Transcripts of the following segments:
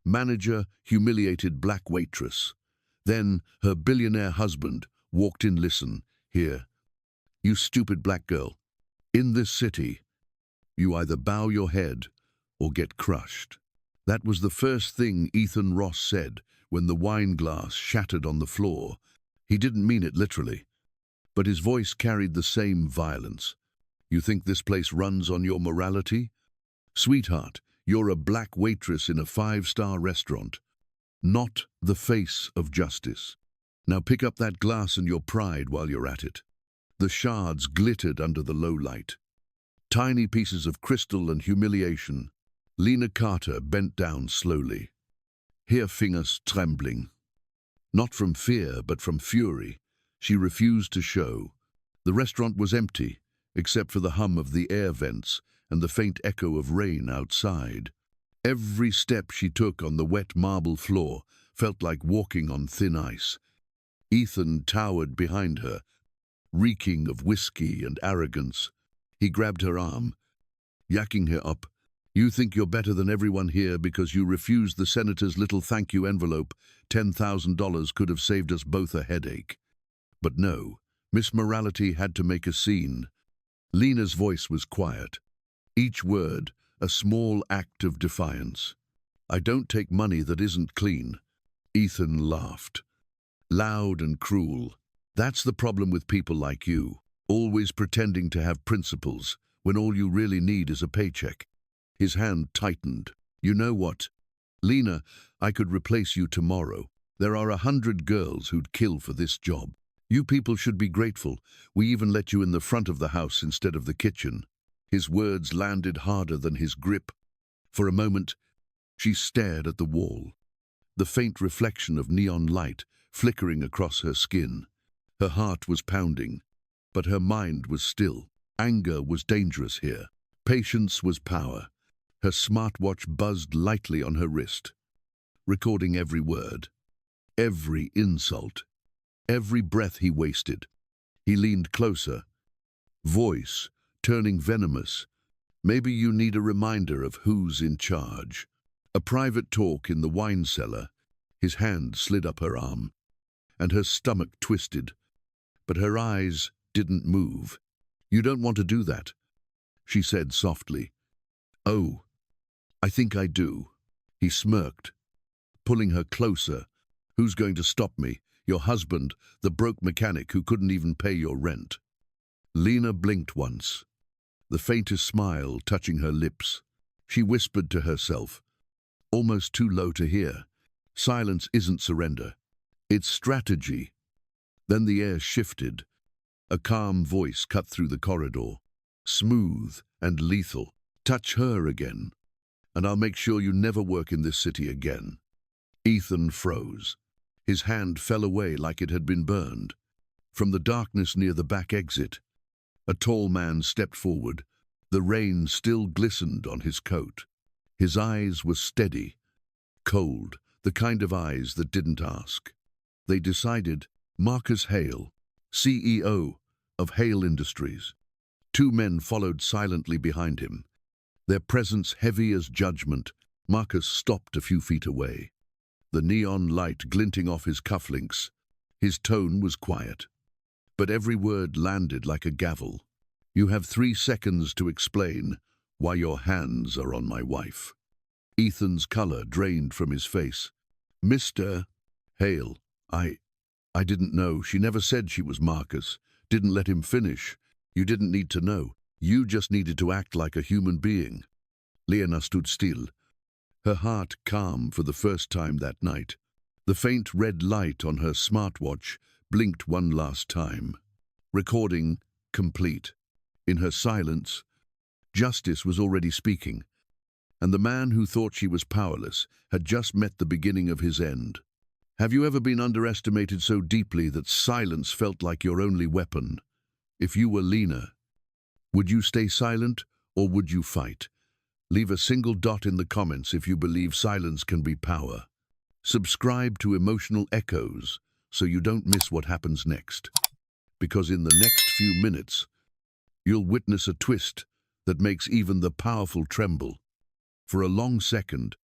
manager, humiliated black waitress. Then her billionaire husband walked in. Listen, here, you stupid black girl. In this city, you either bow your head or get crushed. That was the first thing Ethan Ross said when the wine glass shattered on the floor. He didn't mean it literally, but his voice carried the same violence. You think this place runs on your morality? Sweetheart, you're a black waitress in a 5-star restaurant, not the face of justice. Now pick up that glass and your pride while you're at it. The shards glittered under the low light. Tiny pieces of crystal and humiliation. Lena Carter bent down slowly, her fingers trembling. Not from fear, but from fury. She refused to show. The restaurant was empty, except for the hum of the air vents and the faint echo of rain outside. Every step she took on the wet marble floor felt like walking on thin ice. Ethan towered behind her, reeking of whiskey and arrogance. He grabbed her arm, yakking her up. You think you're better than everyone here because you refused the senator's little thank you envelope. $10,000 could have saved us both a headache. But no, Miss Morality had to make a scene. Lena's voice was quiet, each word a small act of defiance. I don't take money that isn't clean. Ethan laughed, loud and cruel. That's the problem with people like you, always pretending to have principles when all you really need is a paycheck. His hand tightened. You know what? Lena, I could replace you tomorrow. There are 100 girls who'd kill for this job. You people should be grateful. We even let you in the front of the house instead of the kitchen. His words landed harder than his grip. For a moment, she stared at the wall, the faint reflection of neon light flickering across her skin. Her heart was pounding, but her mind was still. Anger was dangerous here. Patience was power. Her smartwatch buzzed lightly on her wrist, recording every word, every insult, every breath he wasted. He leaned closer, voice turning venomous. Maybe you need a reminder of who's in charge. A private talk in the wine cellar. His hand slid up her arm, and her stomach twisted, but her eyes didn't move. You don't want to do that, she said softly. Oh, I think I do. He smirked, pulling her closer. Who's going to stop me? Your husband, the broke mechanic who couldn't even pay your rent. Lena blinked once, the faintest smile touching her lips. She whispered to herself, almost too low to hear. Silence isn't surrender. It's strategy. Then the air shifted. A calm voice cut through the corridor, smooth and lethal. Touch her again, and I'll make sure you never work in this city again. Ethan froze. His hand fell away like it had been burned. From the darkness near the back exit, a tall man stepped forward. The rain still glistened on his coat. His eyes were steady, cold, the kind of eyes that didn't ask. They decided. Marcus Hale, CEO of Hale Industries. Two men followed silently behind him, their presence heavy as judgment. Marcus stopped a few feet away, the neon light glinting off his cufflinks. His tone was quiet, but every word landed like a gavel. You have 3 seconds to explain why your hands are on my wife. Ethan's color drained from his face. Mr. Hale, I didn't know. She never said she was Marcus. Didn't let him finish. You didn't need to know. You just needed to act like a human being. Lena stood still, her heart calm for the first time that night. The faint red light on her smartwatch blinked one last time. Recording complete. In her silence, justice was already speaking, and the man who thought she was powerless had just met the beginning of his end. Have you ever been underestimated so deeply that silence felt like your only weapon? If you were Lena, would you stay silent or would you fight? Leave a single dot in the comments if you believe silence can be power. Subscribe to Emotional Echoes so you don't miss what happens next. Because in the next few minutes, you'll witness a twist that makes even the powerful tremble. For a long second,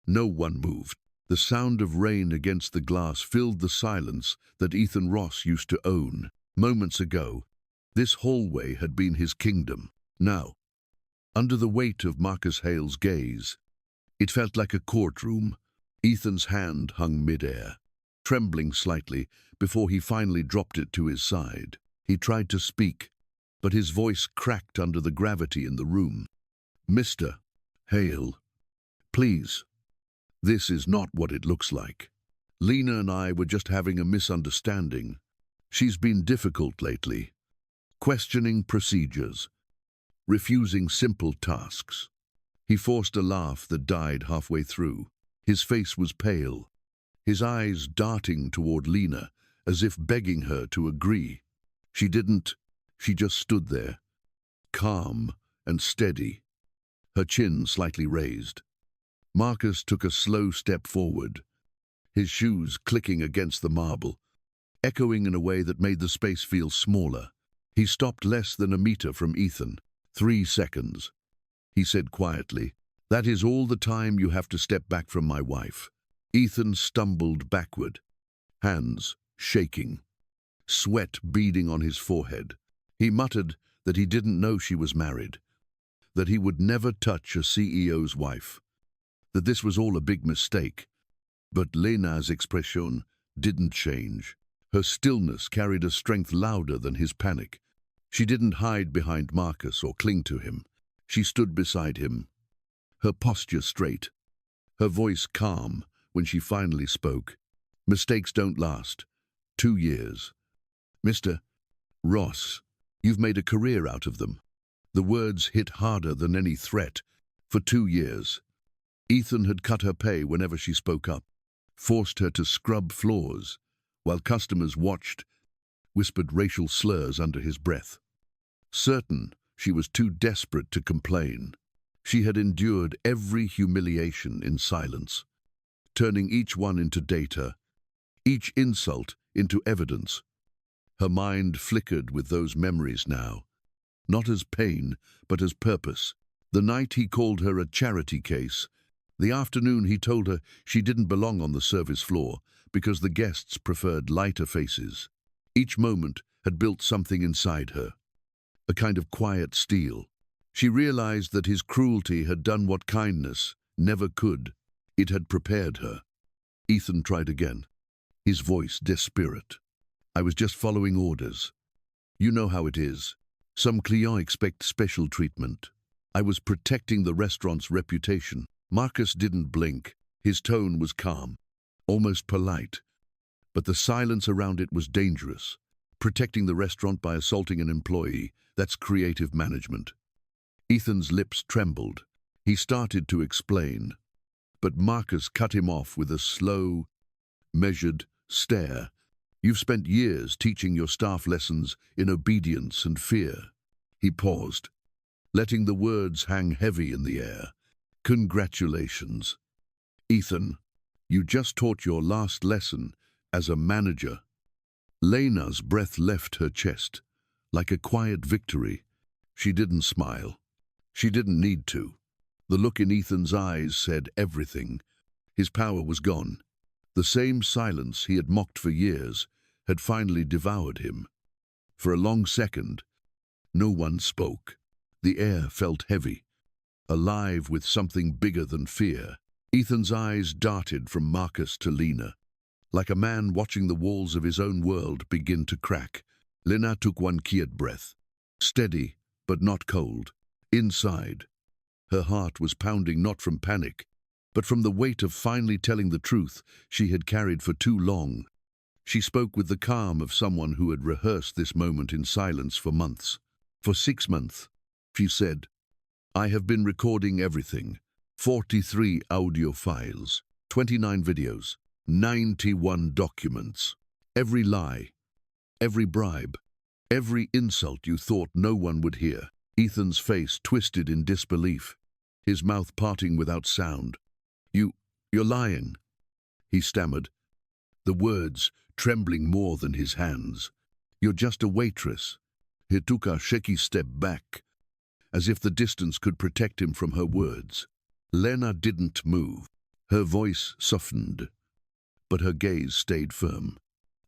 No one moved. The sound of rain against the glass filled the silence that Ethan Ross used to own. Moments ago, this hallway had been his kingdom. Now, under the weight of Marcus Hale's gaze, it felt like a courtroom. Ethan's hand hung mid-air, trembling slightly before he finally dropped it to his side. He tried to speak, but his voice cracked under the gravity in the room. "Mr. Hale, please. This is not what it looks like. Lena and I were just having a misunderstanding. She's been difficult lately, questioning procedures, refusing simple tasks." He forced a laugh that died halfway through. His face was pale, his eyes darting toward Lena, as if begging her to agree. She didn't. She just stood there, calm and steady, her chin slightly raised. Marcus took a slow step forward, his shoes clicking against the marble, echoing in a way that made the space feel smaller. He stopped less than a meter from Ethan. 3 seconds. He said quietly, "That is all the time you have to step back from my wife." Ethan stumbled backward, hands shaking, sweat beading on his forehead. He muttered that he didn't know she was married, that he would never touch a CEO's wife, that this was all a big mistake. But Lena's expression didn't change. Her stillness carried a strength louder than his panic. She didn't hide behind Marcus or cling to him. She stood beside him, her posture straight, her voice calm when she finally spoke. "Mistakes don't last. 2 years. Mr. Ross, you've made a career out of them." The words hit harder than any threat. For 2 years, Ethan had cut her pay whenever she spoke up, forced her to scrub floors, while customers watched, whispered racial slurs under his breath. Certain she was too desperate to complain, she had endured every humiliation in silence, turning each one into data, each insult into evidence. Her mind flickered with those memories now, not as pain, but as purpose. The night he called her a charity case, the afternoon he told her she didn't belong on the service floor because the guests preferred lighter faces. Each moment had built something inside her, a kind of quiet steel. She realized that his cruelty had done what kindness never could. It had prepared her. Ethan tried again, his voice desperate. "I was just following orders. You know how it is. Some clients expect special treatment. I was protecting the restaurant's reputation." Marcus didn't blink. His tone was calm, almost polite. But the silence around it was dangerous. Protecting the restaurant by assaulting an employee, that's creative management. Ethan's lips trembled. He started to explain, but Marcus cut him off with a slow, measured stare. "You've spent years teaching your staff lessons in obedience and fear." He paused, letting the words hang heavy in the air. "Congratulations, Ethan. You just taught your last lesson as a manager." Lena's breath left her chest, like a quiet victory. She didn't smile. She didn't need to. The look in Ethan's eyes said everything. His power was gone. The same silence he had mocked for years had finally devoured him. For a long second, no one spoke. The air felt heavy, alive with something bigger than fear. Ethan's eyes darted from Marcus to Lena, like a man watching the walls of his own world begin to crack. Lena took one quiet breath, steady but not cold. Inside, her heart was pounding not from panic, but from the weight of finally telling the truth she had carried for too long. She spoke with the calm of someone who had rehearsed this moment in silence for months. "For 6 months, she said, I have been recording everything. 43 audio files, 29 videos, 91 documents. Every lie, every bribe, every insult you thought no one would hear." Ethan's face twisted in disbelief, his mouth parting without sound. You're lying," he stammered, the words trembling more than his hands. "You're just a waitress." He took a shaky step back, as if the distance could protect him from her words. Lena didn't move. Her voice softened, but her gaze stayed firm.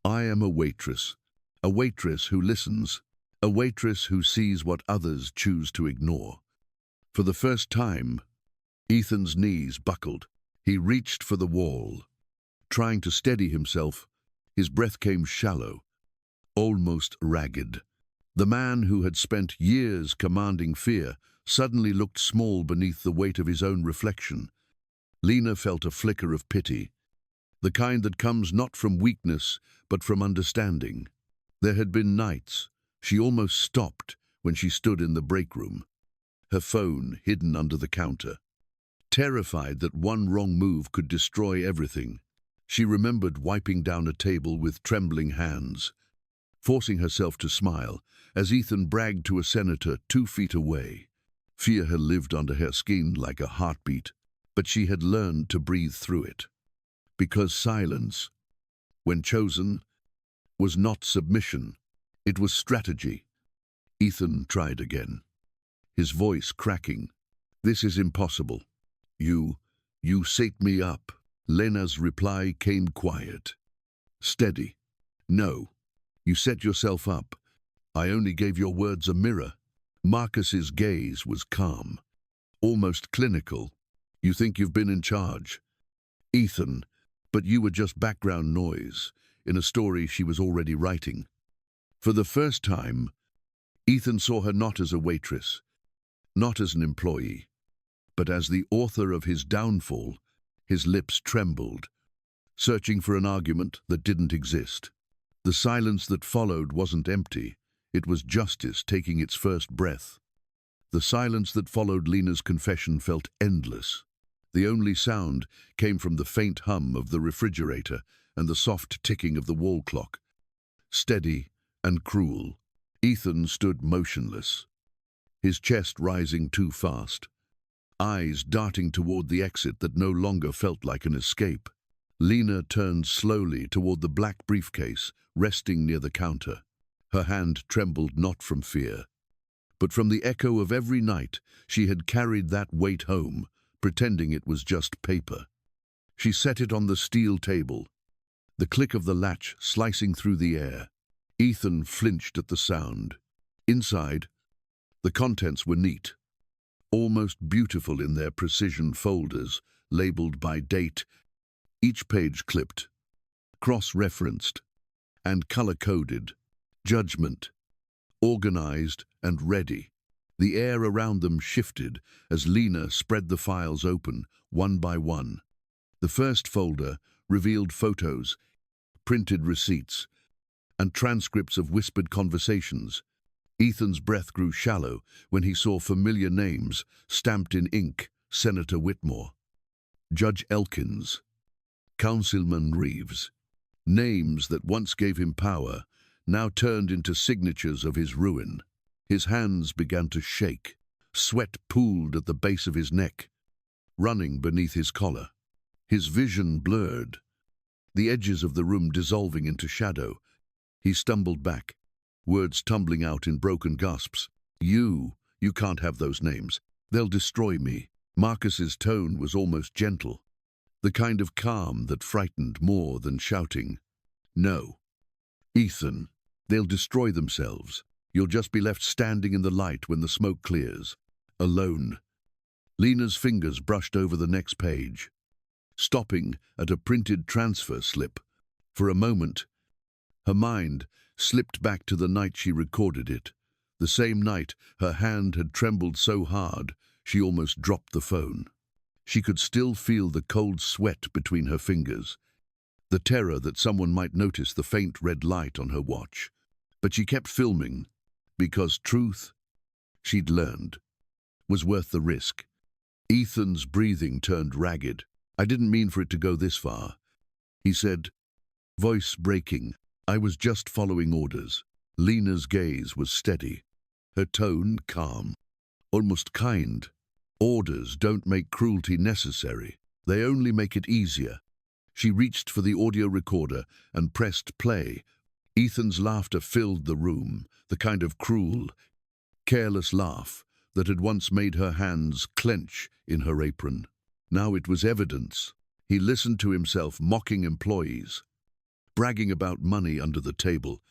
I am a waitress who listens, a waitress who sees what others choose to ignore. For the first time, Ethan's knees buckled. He reached for the wall. Trying to steady himself, his breath came shallow, almost ragged. The man who had spent years commanding fear suddenly looked small beneath the weight of his own reflection. Lena felt a flicker of pity, the kind that comes not from weakness, but from understanding. There had been nights she almost stopped when she stood in the break room, her phone hidden under the counter. Terrified that one wrong move could destroy everything, she remembered wiping down a table with trembling hands, forcing herself to smile as Ethan bragged to a senator 2 feet away. Fear had lived under her skin like a heartbeat, but she had learned to breathe through it. Because silence, when chosen, was not submission, it was strategy. Ethan tried again, his voice cracking. This is impossible. You set me up. Lena's reply came quiet, steady. No, you set yourself up. I only gave your words a mirror. Marcus's gaze was calm, almost clinical. You think you've been in charge, Ethan, but you were just background noise in a story she was already writing. For the first time, Ethan saw her not as a waitress, not as an employee, but as the author of his downfall. His lips trembled, searching for an argument that didn't exist. The silence that followed wasn't empty. It was justice taking its first breath. The silence that followed Lena's confession felt endless. The only sound came from the faint hum of the refrigerator and the soft ticking of the wall clock. Steady and cruel, Ethan stood motionless, his chest rising too fast, eyes darting toward the exit that no longer felt like an escape. Lena turned slowly toward the black briefcase resting near the counter. Her hand trembled not from fear, but from the echo of every night she had carried that weight home, pretending it was just paper. She set it on the steel table, the click of the latch slicing through the air. Ethan flinched at the sound. Inside, the contents were neat, almost beautiful in their precision folders, labeled by date, each page clipped, cross-referenced, and color-coded. Judgment, organized and ready. The air around them shifted as Lena spread the files open, one by one. The first folder revealed photos, printed receipts, and transcripts of whispered conversations. Ethan's breath grew shallow when he saw familiar names stamped in ink: Senator Whitmore, Judge Elkins, Councilman Reeves. Names that once gave him power now turned into signatures of his ruin. His hands began to shake. Sweat pooled at the base of his neck, running beneath his collar. His vision blurred, the edges of the room dissolving into shadow. He stumbled back, words tumbling out in broken gasps. You can't have those names. They'll destroy me." Marcus's tone was almost gentle, the kind of calm that frightened more than shouting. "No, Ethan, they'll destroy themselves. You'll just be left standing in the light when the smoke clears, alone." Lena's fingers brushed over the next page, stopping at a printed transfer slip. For a moment, her mind slipped back to the night she recorded it. The same night her hand had trembled so hard she almost dropped the phone. She could still feel the cold sweat between her fingers, the terror that someone might notice the faint red light on her watch. But she kept filming, because truth, she'd learned, was worth the risk. Ethan's breathing turned ragged. "I didn't mean for it to go this far," he said, voice breaking. "I was just following orders." Lena's gaze was steady, her tone calm, almost kind. "Orders don't make cruelty necessary. They only make it easier." She reached for the audio recorder and pressed play. Ethan's laughter filled the room, the kind of cruel, careless laugh that had once made her hands clench in her apron. Now it was evidence. He listened to himself mocking employees, bragging about money under the table,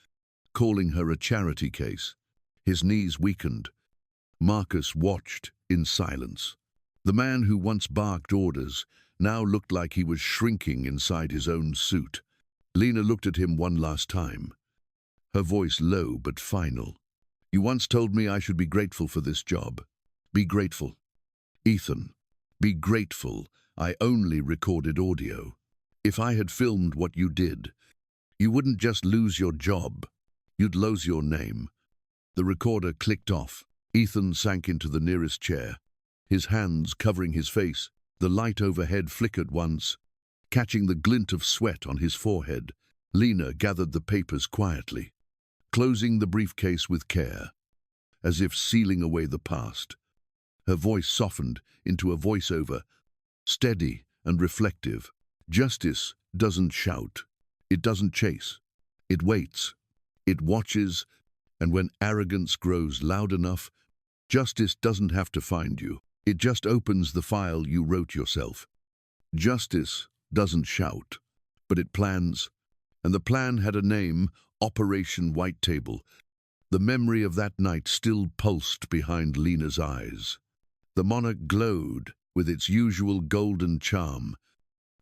calling her a charity case. His knees weakened. Marcus watched in silence. The man who once barked orders now looked like he was shrinking inside his own suit. Lena looked at him one last time, her voice low but final. "You once told me I should be grateful for this job. Be grateful. Ethan, be grateful I only recorded audio. If I had filmed what you did, you wouldn't just lose your job, you'd lose your name." The recorder clicked off. Ethan sank into the nearest chair, his hands covering his face. The light overhead flickered once, catching the glint of sweat on his forehead. Lena gathered the papers quietly, closing the briefcase with care, as if sealing away the past. Her voice softened into a voiceover, steady and reflective. Justice doesn't shout. It doesn't chase. It waits. It watches, and when arrogance grows loud enough, justice doesn't have to find you. It just opens the file you wrote yourself. Justice doesn't shout, but it plans, and the plan had a name, Operation White Table. The memory of that night still pulsed behind Lena's eyes. The monarch glowed with its usual golden charm,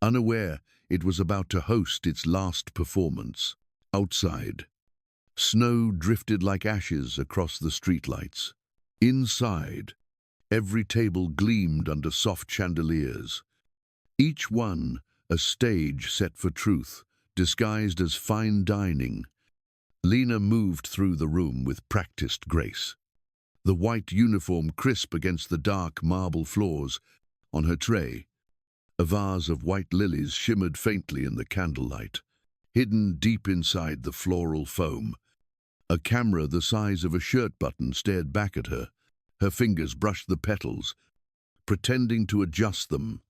unaware it was about to host its last performance. Outside, snow drifted like ashes across the streetlights. Inside, every table gleamed under soft chandeliers, each one a stage set for truth, disguised as fine dining. Lena moved through the room with practiced grace, the white uniform crisp against the dark marble floors. On her tray, a vase of white lilies shimmered faintly in the candlelight, hidden deep inside the floral foam. A camera the size of a shirt button stared back at her. Her fingers brushed the petals, pretending to adjust them,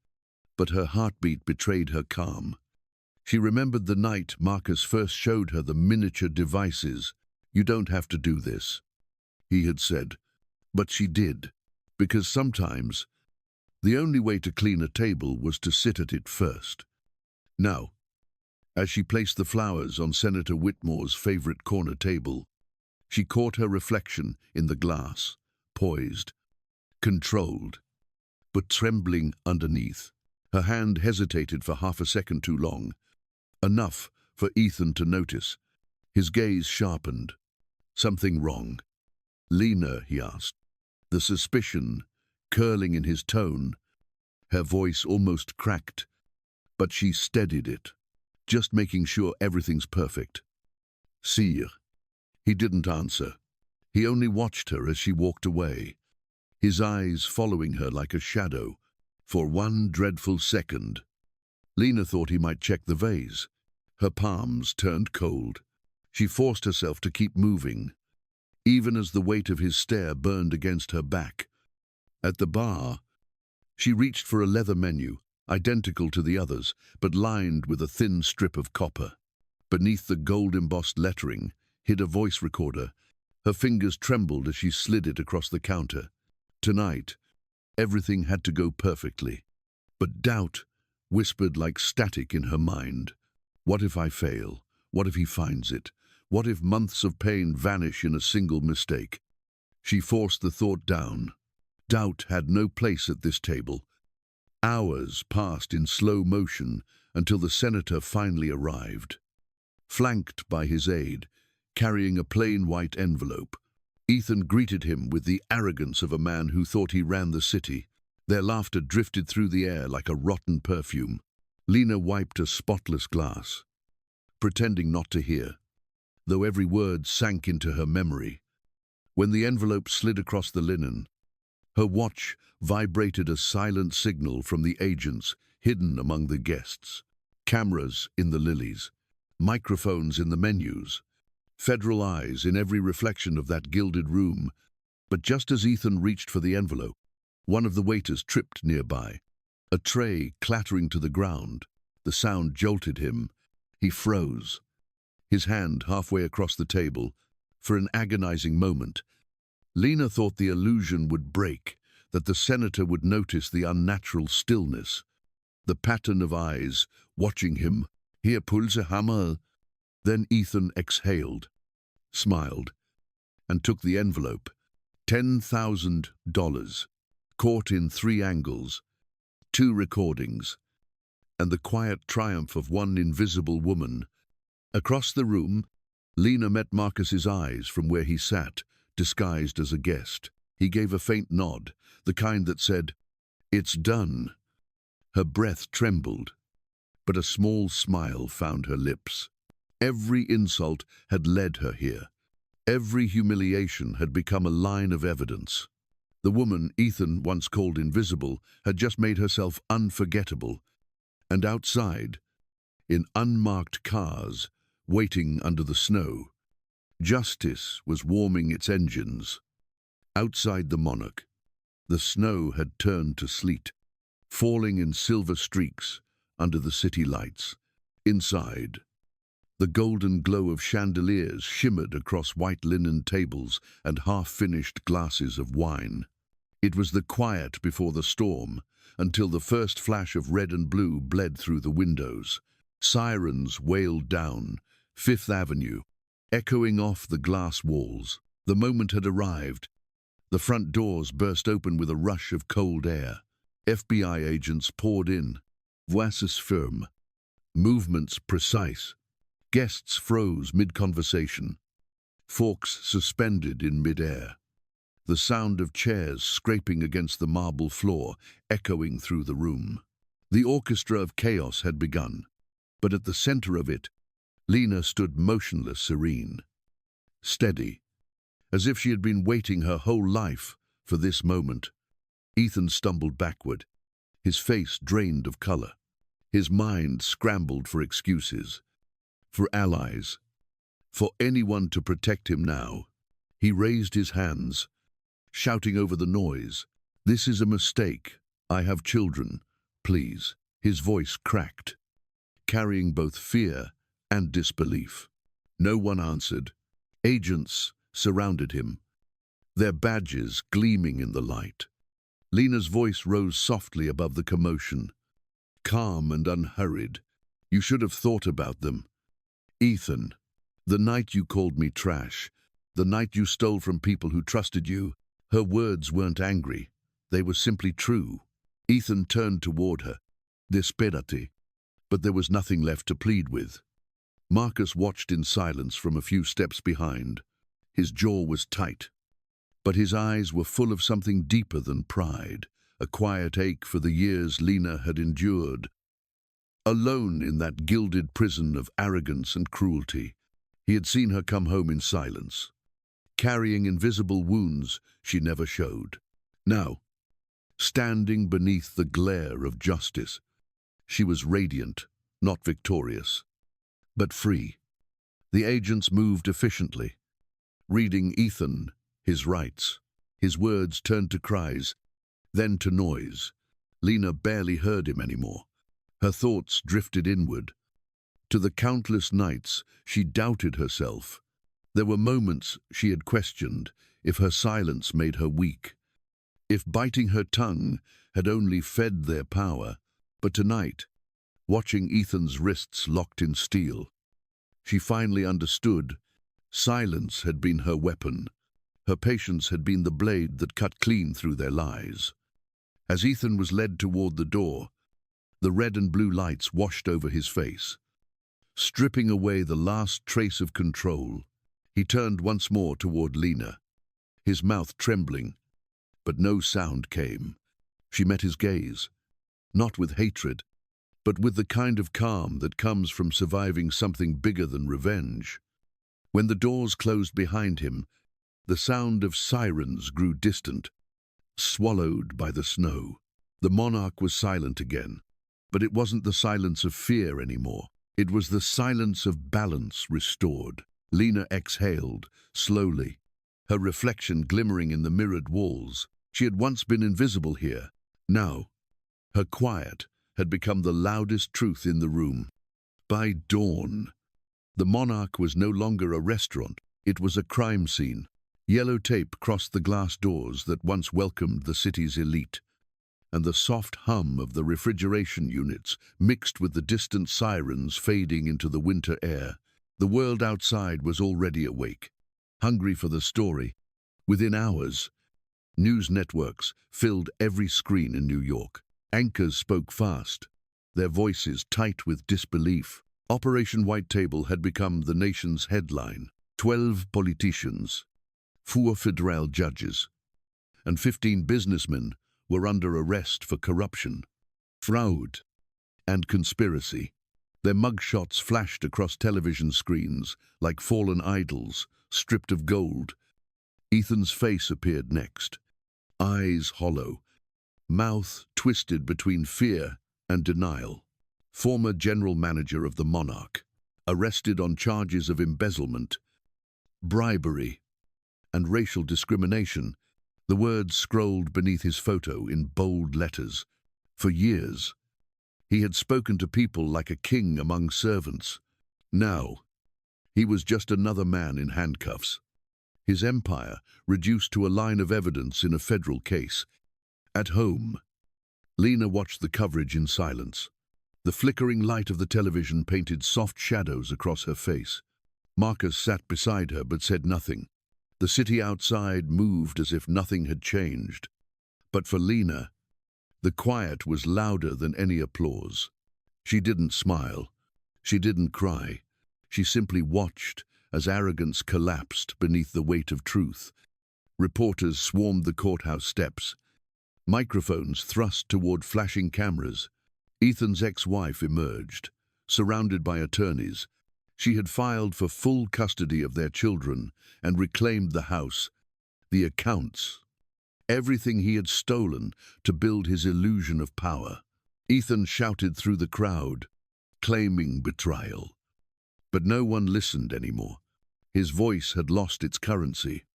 but her heartbeat betrayed her calm. She remembered the night Marcus first showed her the miniature devices. "You don't have to do this," he had said, but she did, because sometimes the only way to clean a table was to sit at it first. Now, as she placed the flowers on Senator Whitmore's favorite corner table, she caught her reflection in the glass, poised, controlled, but trembling underneath. Her hand hesitated for half a second too long, enough for Ethan to notice. His gaze sharpened. "Something wrong?" "Lena," he asked, the suspicion curling in his tone. Her voice almost cracked, but she steadied it, "Just making sure everything's perfect." "Sire." He didn't answer. He only watched her as she walked away, his eyes following her like a shadow. For one dreadful second, Lena thought he might check the vase. Her palms turned cold. She forced herself to keep moving, even as the weight of his stare burned against her back. At the bar, she reached for a leather menu, identical to the others, but lined with a thin strip of copper. Beneath the gold-embossed lettering hid a voice recorder. Her fingers trembled as she slid it across the counter. Tonight, everything had to go perfectly. But doubt whispered like static in her mind. What if I fail? What if he finds it? What if months of pain vanish in a single mistake? She forced the thought down. Doubt had no place at this table. Hours passed in slow motion until the senator finally arrived. Flanked by his aide, carrying a plain white envelope, Ethan greeted him with the arrogance of a man who thought he ran the city. Their laughter drifted through the air like a rotten perfume. Lena wiped a spotless glass, pretending not to hear, though every word sank into her memory. When the envelope slid across the linen, her watch vibrated a silent signal from the agents hidden among the guests. Cameras in the lilies, microphones in the menus, federal eyes in every reflection of that gilded room. But just as Ethan reached for the envelope, one of the waiters tripped nearby, a tray clattering to the ground. The sound jolted him. He froze, his hand halfway across the table. For an agonizing moment, Lena thought the illusion would break, that the senator would notice the unnatural stillness. the pattern of eyes, watching him. Hier pulse hammer. Then Ethan exhaled, smiled, and took the envelope. $10,000, caught in 3 angles, 2 recordings, and the quiet triumph of one invisible woman. Across the room, Lena met Marcus's eyes from where he sat, disguised as a guest. He gave a faint nod, the kind that said, "It's done." Her breath trembled, but a small smile found her lips. Every insult had led her here. Every humiliation had become a line of evidence. The woman Ethan once called invisible had just made herself unforgettable. And outside, in unmarked cars, waiting under the snow, justice was warming its engines. Outside the monarch, the snow had turned to sleet, falling in silver streaks under the city lights. Inside, the golden glow of chandeliers shimmered across white linen tables and half-finished glasses of wine. It was the quiet before the storm, until the first flash of red and blue bled through the windows. Sirens wailed down Fifth Avenue, echoing off the glass walls. The moment had arrived. The front doors burst open with a rush of cold air. FBI agents poured in, voices firm, movements precise. Guests froze mid-conversation, forks suspended in mid-air. The sound of chairs scraping against the marble floor echoing through the room. The orchestra of chaos had begun, but at the center of it, Lena stood motionless, serene, steady, as if she had been waiting her whole life for this moment. Ethan stumbled backward, his face drained of color. His mind scrambled for excuses, for allies, for anyone to protect him now. He raised his hands, shouting over the noise, "This is a mistake. I have children, please." His voice cracked, carrying both fear and disbelief. No one answered. Agents surrounded him, their badges gleaming in the light. Lena's voice rose softly above the commotion, calm and unhurried. "You should have thought about them. Ethan, the night you called me trash, the night you stole from people who trusted you." Her words weren't angry. They were simply true. Ethan turned toward her, desperate, but there was nothing left to plead with. Marcus watched in silence from a few steps behind. His jaw was tight, but his eyes were full of something deeper than pride, a quiet ache for the years Lena had endured. Alone in that gilded prison of arrogance and cruelty, he had seen her come home in silence, carrying invisible wounds she never showed. Now, standing beneath the glare of justice, she was radiant, not victorious, but free. The agents moved efficiently, reading Ethan his rights. His words turned to cries, then to noise. Lena barely heard him anymore. Her thoughts drifted inward, to the countless nights she doubted herself. There were moments she had questioned if her silence made her weak, if biting her tongue had only fed their power. But tonight, watching Ethan's wrists locked in steel, she finally understood. Silence had been her weapon. Her patience had been the blade that cut clean through their lies. As Ethan was led toward the door, the red and blue lights washed over his face, stripping away the last trace of control. He turned once more toward Lena, his mouth trembling, but no sound came. She met his gaze, not with hatred, but with the kind of calm that comes from surviving something bigger than revenge. When the doors closed behind him, the sound of sirens grew distant, swallowed by the snow. The monarch was silent again, but it wasn't the silence of fear anymore. It was the silence of balance restored. Lena exhaled, slowly, her reflection glimmering in the mirrored walls. She had once been invisible here. Now, her quiet had become the loudest truth in the room. By dawn, the monarch was no longer a restaurant. It was a crime scene. Yellow tape crossed the glass doors that once welcomed the city's elite. and the soft hum of the refrigeration units mixed with the distant sirens fading into the winter air. The world outside was already awake, hungry for the story. Within hours, news networks filled every screen in New York. Anchors spoke fast, their voices tight with disbelief. Operation White Table had become the nation's headline. 12 politicians, 4 federal judges, and 15 businessmen were under arrest for corruption, fraud, and conspiracy. Their mugshots flashed across television screens like fallen idols, stripped of gold. Ethan's face appeared next, eyes hollow, mouth twisted between fear and denial. Former general manager of the Monarch, arrested on charges of embezzlement, bribery, and racial discrimination. The words scrolled beneath his photo in bold letters. For years, he had spoken to people like a king among servants. Now, he was just another man in handcuffs. His empire reduced to a line of evidence in a federal case. At home, Lena watched the coverage in silence. The flickering light of the television painted soft shadows across her face. Marcus sat beside her but said nothing. The city outside moved as if nothing had changed. But for Lena, the quiet was louder than any applause. She didn't smile. She didn't cry. She simply watched as arrogance collapsed beneath the weight of truth. Reporters swarmed the courthouse steps, microphones thrust toward flashing cameras. Ethan's ex-wife emerged, surrounded by attorneys. She had filed for full custody of their children and reclaimed the house, the accounts, everything he had stolen to build his illusion of power. Ethan shouted through the crowd, claiming betrayal. But no one listened anymore. His voice had lost its currency.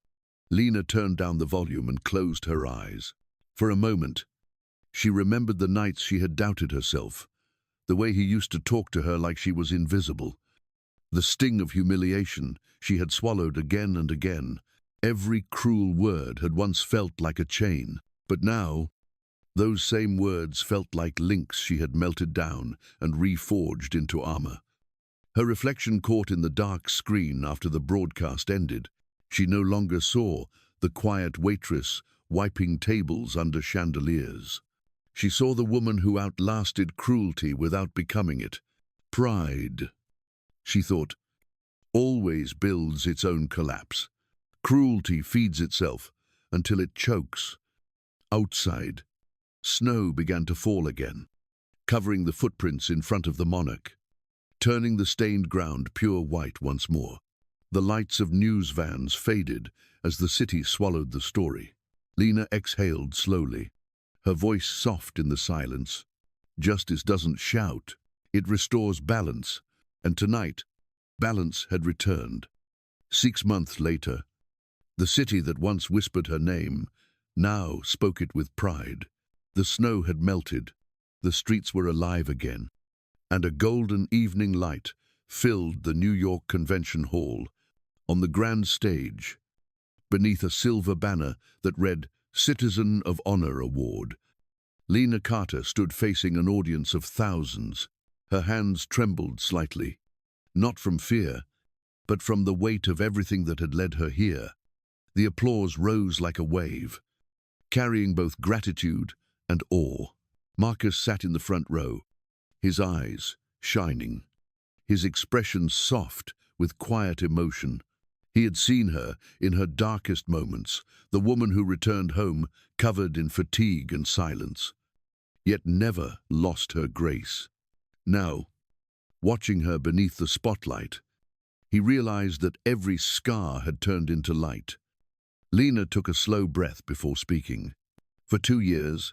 Lena turned down the volume and closed her eyes. For a moment, she remembered the nights she had doubted herself, the way he used to talk to her like she was invisible. The sting of humiliation she had swallowed again and again. Every cruel word had once felt like a chain, but now, those same words felt like links she had melted down and reforged into armor. Her reflection caught in the dark screen after the broadcast ended. She no longer saw the quiet waitress wiping tables under chandeliers. She saw the woman who outlasted cruelty without becoming it. Pride, she thought, always builds its own collapse. Cruelty feeds itself until it chokes. Outside, snow began to fall again, covering the footprints in front of the Monarch, turning the stained ground pure white once more. The lights of news vans faded as the city swallowed the story. Lena exhaled slowly, her voice soft in the silence. Justice doesn't shout, it restores balance, and tonight, balance had returned. 6 months later, the city that once whispered her name now spoke it with pride. The snow had melted, the streets were alive again, and a golden evening light filled the New York Convention Hall. On the grand stage, beneath a silver banner that read Citizen of Honor Award, Lena Carter stood facing an audience of thousands. Her hands trembled slightly, not from fear, but from the weight of everything that had led her here. The applause rose like a wave, carrying both gratitude and awe. Marcus sat in the front row, his eyes shining, his expression soft with quiet emotion. He had seen her in her darkest moments, the woman who returned home covered in fatigue and silence, yet never lost her grace. Now, watching her beneath the spotlight, he realized that every scar had turned into light. Lena took a slow breath before speaking. For 2 years,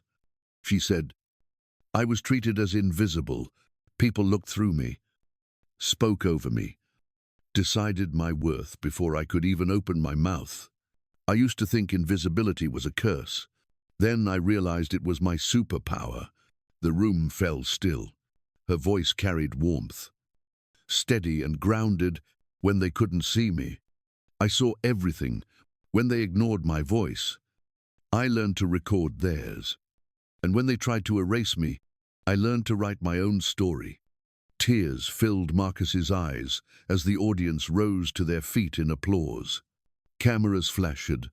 she said, I was treated as invisible. People looked through me, spoke over me, decided my worth before I could even open my mouth. I used to think invisibility was a curse. Then I realized it was my superpower. The room fell still. Her voice carried warmth, steady and grounded when they couldn't see me. I saw everything when they ignored my voice. I learned to record theirs. And when they tried to erase me, I learned to write my own story. Tears filled Marcus's eyes as the audience rose to their feet in applause. Cameras flashed,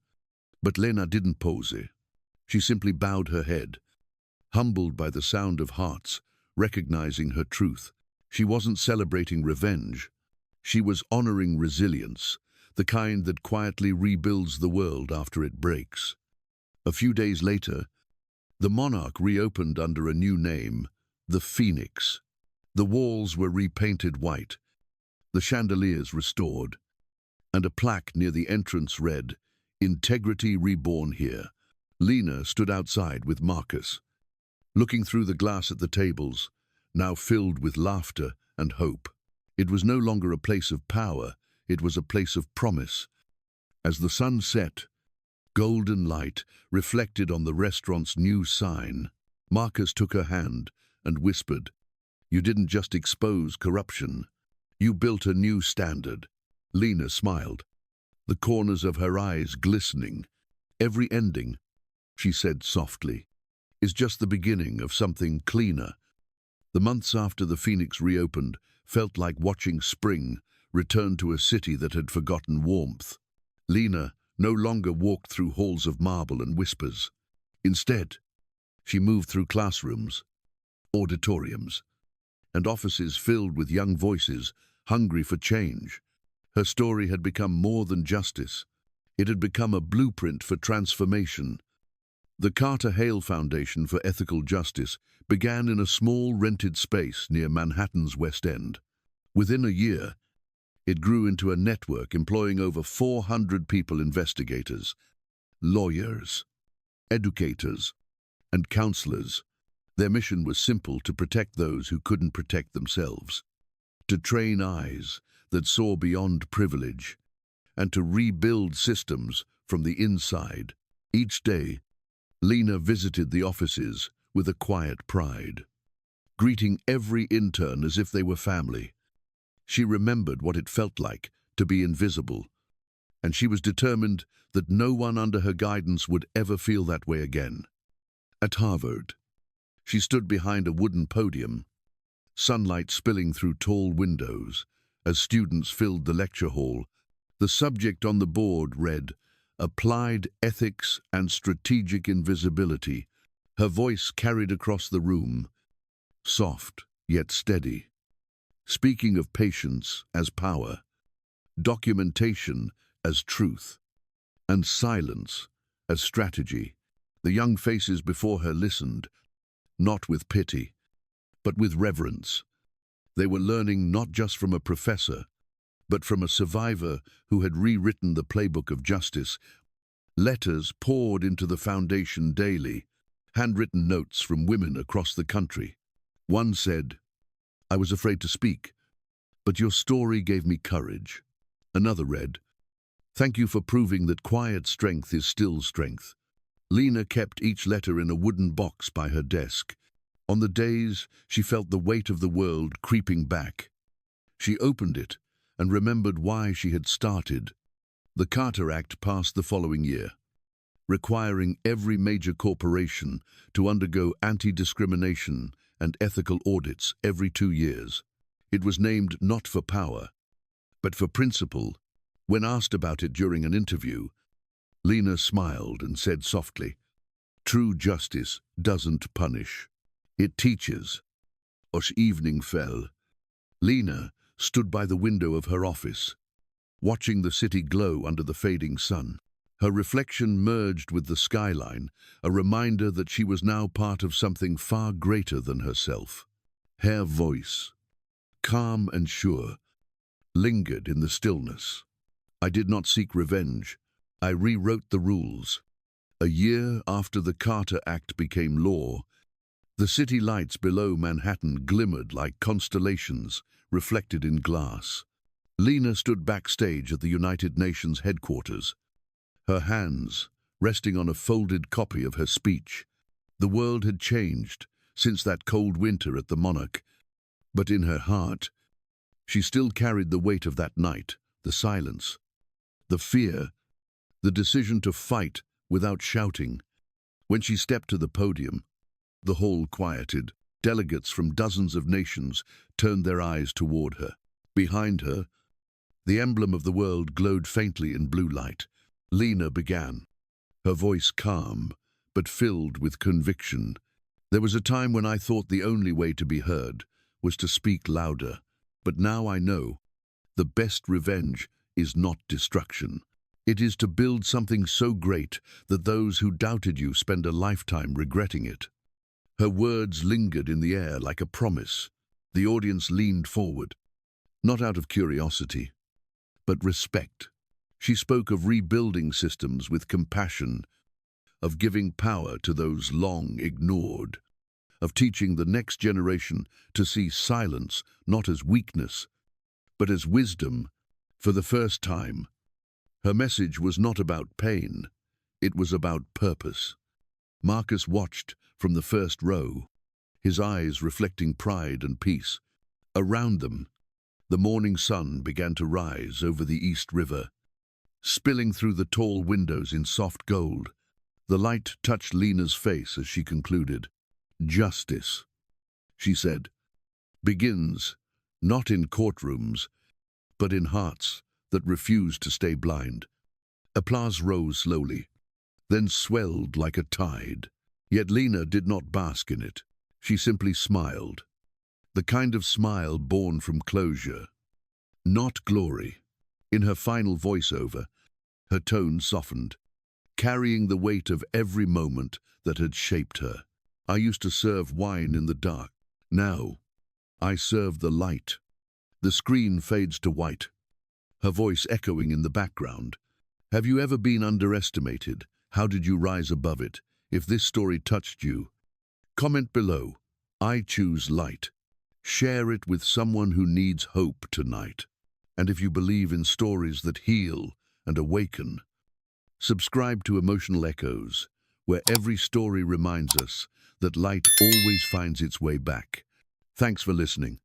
but Lena didn't pose. She simply bowed her head, humbled by the sound of hearts, recognizing her truth. She wasn't celebrating revenge. She was honoring resilience, the kind that quietly rebuilds the world after it breaks. A few days later, the Monarch reopened under a new name, the Phoenix. The walls were repainted white, the chandeliers restored, and a plaque near the entrance read, "Integrity reborn here." Lena stood outside with Marcus, looking through the glass at the tables, now filled with laughter and hope. It was no longer a place of power, it was a place of promise. As the sun set, golden light reflected on the restaurant's new sign. Marcus took her hand and whispered, "You didn't just expose corruption, you built a new standard." Lena smiled, the corners of her eyes glistening. "Every ending," she said softly, "is just the beginning of something cleaner." The months after the Phoenix reopened felt like watching spring return to a city that had forgotten warmth. Lena no longer walked through halls of marble and whispers. Instead, she moved through classrooms, auditoriums, and offices filled with young voices hungry for change. Her story had become more than justice. It had become a blueprint for transformation. The Carter Hale Foundation for Ethical Justice began in a small rented space near Manhattan's West End. Within a year, it grew into a network employing over 400 people: investigators, lawyers, educators, and counselors. Their mission was simple: to protect those who couldn't protect themselves, to train eyes that saw beyond privilege, and to rebuild systems from the inside. Each day, Lena visited the offices with a quiet pride, greeting every intern as if they were family. She remembered what it felt like to be invisible, and she was determined that no one under her guidance would ever feel that way again. At Harvard, she stood behind a wooden podium, sunlight spilling through tall windows as students filled the lecture hall. The subject on the board read, "Applied Ethics and Strategic Invisibility." Her voice carried across the room, soft yet steady, speaking of patience as power, documentation as truth, and silence as strategy. The young faces before her listened, not with pity, but with reverence. They were learning not just from a professor, but from a survivor who had rewritten the playbook of justice. Letters poured into the foundation daily, handwritten notes from women across the country. One said, "I was afraid to speak, but your story gave me courage." Another read, "Thank you for proving that quiet strength is still strength." Lena kept each letter in a wooden box by her desk. On the days she felt the weight of the world creeping back, she opened it and remembered why she had started. The Carter Act passed the following year, requiring every major corporation to undergo anti-discrimination and ethical audits every 2 years. It was named not for power, but for principle. When asked about it during an interview, Lena smiled and said softly, "True justice doesn't punish. It teaches." As evening fell, Lena stood by the window of her office, watching the city glow under the fading sun. Her reflection merged with the skyline, a reminder that she was now part of something far greater than herself. Her voice, calm and sure, lingered in the stillness. "I did not seek revenge. I rewrote the rules." A year after the Carter Act became law, the city lights below Manhattan glimmered like constellations reflected in glass. Lena stood backstage at the United Nations headquarters, her hands resting on a folded copy of her speech. The world had changed since that cold winter at the Monarch, but in her heart, she still carried the weight of that night, the silence, the fear, the decision to fight without shouting. When she stepped to the podium, The hall quieted. Delegates from dozens of nations turned their eyes toward her. Behind her, the emblem of the world glowed faintly in blue light. Lena began, her voice calm, but filled with conviction. There was a time when I thought the only way to be heard was to speak louder. But now I know the best revenge is not destruction. It is to build something so great that those who doubted you spend a lifetime regretting it. Her words lingered in the air like a promise. The audience leaned forward, not out of curiosity, but respect. She spoke of rebuilding systems with compassion, of giving power to those long ignored, of teaching the next generation to see silence not as weakness, but as wisdom. For the first time, her message was not about pain, it was about purpose. Marcus watched from the first row, his eyes reflecting pride and peace. Around them, the morning sun began to rise over the East River, spilling through the tall windows in soft gold. The light touched Lena's face as she concluded. Justice, she said, begins not in courtrooms, but in hearts that refuse to stay blind. Applause rose slowly, then swelled like a tide. Yet Lena did not bask in it. She simply smiled, the kind of smile born from closure, not glory. In her final voiceover, her tone softened, carrying the weight of every moment that had shaped her. I used to serve wine in the dark. Now, I serve the light. The screen fades to white, her voice echoing in the background. Have you ever been underestimated? How did you rise above it? If this story touched you, comment below. I choose light. Share it with someone who needs hope tonight. And if you believe in stories that heal and awaken, subscribe to Emotional Echoes, where every story reminds us that light always finds its way back. Thanks for listening.